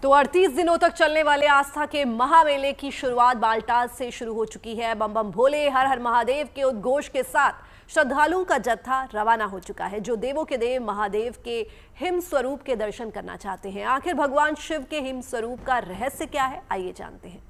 तो 38 दिनों तक चलने वाले आस्था के महामेले की शुरुआत बालटाल से शुरू हो चुकी है। बम बम भोले हर हर महादेव के उद्घोष के साथ श्रद्धालुओं का जत्था रवाना हो चुका है, जो देवों के देव महादेव के हिम स्वरूप के दर्शन करना चाहते हैं। आखिर भगवान शिव के हिम स्वरूप का रहस्य क्या है, आइए जानते हैं।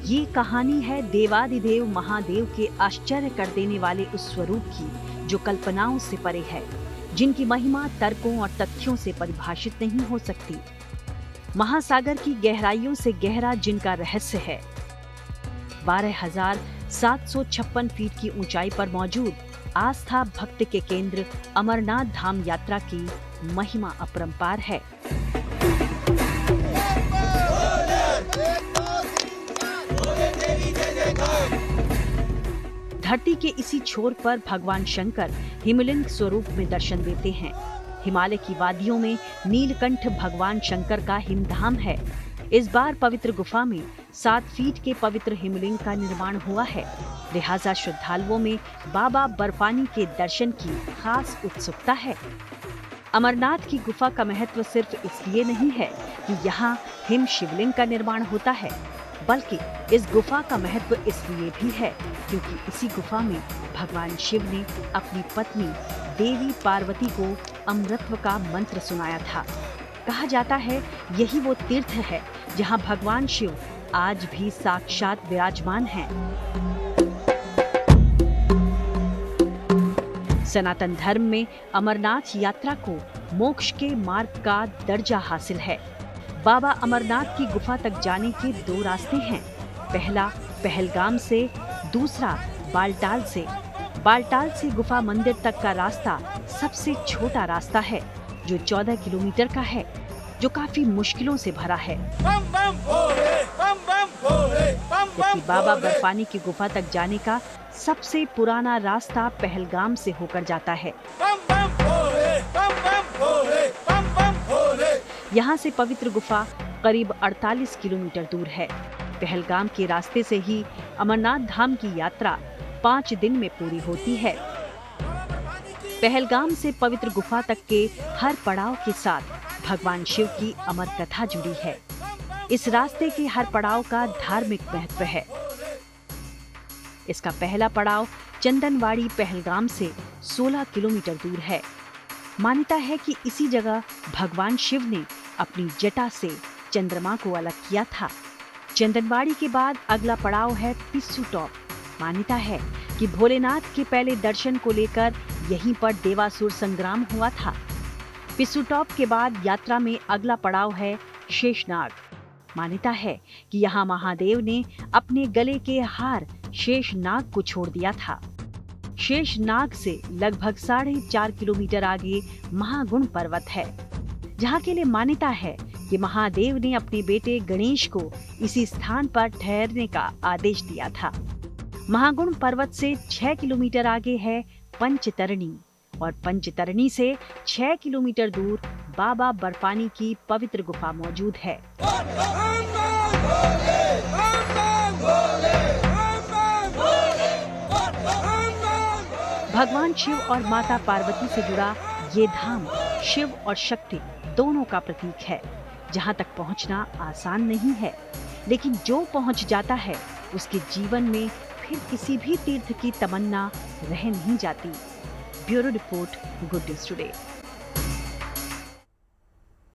ये कहानी है देवादिदेव महादेव के आश्चर्य कर देने वाले उस स्वरूप की जो कल्पनाओं से परे है, जिनकी महिमा तर्कों और तथ्यों से परिभाषित नहीं हो सकती। महासागर की गहराइयों से गहरा जिनका रहस्य है। 12,756 फीट की ऊंचाई पर मौजूद आस्था भक्त के केंद्र अमरनाथ धाम यात्रा की महिमा अपरंपार है। धरती के इसी छोर पर भगवान शंकर हिमलिंग स्वरूप में दर्शन देते हैं। हिमालय की वादियों में नीलकंठ भगवान शंकर का हिमधाम है। इस बार पवित्र गुफा में 7 फीट के पवित्र हिमलिंग का निर्माण हुआ है। लिहाजा श्रद्धालुओं में बाबा बर्फानी के दर्शन की खास उत्सुकता है। अमरनाथ की गुफा का महत्व सिर्फ इसलिए नहीं है कि यहाँ हिम शिवलिंग का निर्माण होता है, बल्कि इस गुफा का महत्व इसलिए भी है क्योंकि इसी गुफा में भगवान शिव ने अपनी पत्नी देवी पार्वती को अमृतत्व का मंत्र सुनाया था। कहा जाता है यही वो तीर्थ है जहां भगवान शिव आज भी साक्षात विराजमान हैं। सनातन धर्म में अमरनाथ यात्रा को मोक्ष के मार्ग का दर्जा हासिल है। बाबा अमरनाथ की गुफा तक जाने के 2 रास्ते हैं। पहला पहलगाम से, दूसरा बालटाल से। बालटाल से गुफा मंदिर तक का रास्ता सबसे छोटा रास्ता है, जो 14 किलोमीटर का है, जो काफी मुश्किलों से भरा है। जबकि बाबा बर्फानी की गुफा तक जाने का सबसे पुराना रास्ता पहलगाम से होकर जाता है। यहाँ से पवित्र गुफा करीब 48 किलोमीटर दूर है। पहलगाम के रास्ते से ही अमरनाथ धाम की यात्रा 5 दिन में पूरी होती है। पहलगाम से पवित्र गुफा तक के हर पड़ाव के साथ भगवान शिव की अमर कथा जुड़ी है। इस रास्ते के हर पड़ाव का धार्मिक महत्व है। इसका पहला पड़ाव चंदनवाड़ी पहलगाम से 16 किलोमीटर दूर है। मान्यता है कि इसी जगह भगवान शिव ने अपनी जटा से चंद्रमा को अलग किया था। चंदनवाड़ी के बाद अगला पड़ाव है पिस्सू टॉप। मान्यता है कि भोलेनाथ के पहले दर्शन को लेकर यहीं पर देवासुर संग्राम हुआ था। पिस्सू टॉप के बाद यात्रा में अगला पड़ाव है शेषनाग। मान्यता है कि यहाँ महादेव ने अपने गले के हार शेषनाग को छोड़ दिया था। शेषनाग से लगभग 4.5 किलोमीटर आगे महागुण पर्वत है, जहाँ के लिए मान्यता है कि महादेव ने अपने बेटे गणेश को इसी स्थान पर ठहरने का आदेश दिया था। महागुण पर्वत से 6 किलोमीटर आगे है पंचतरणी और पंचतरणी से 6 किलोमीटर दूर बाबा बर्फानी की पवित्र गुफा मौजूद है। भगवान शिव और माता पार्वती से जुड़ा ये धाम शिव और शक्ति दोनों का प्रतीक है, जहाँ तक पहुँचना आसान नहीं है, लेकिन जो पहुँच जाता है उसके जीवन में फिर किसी भी तीर्थ की तमन्ना रह नहीं जाती। Bureau report, good news today.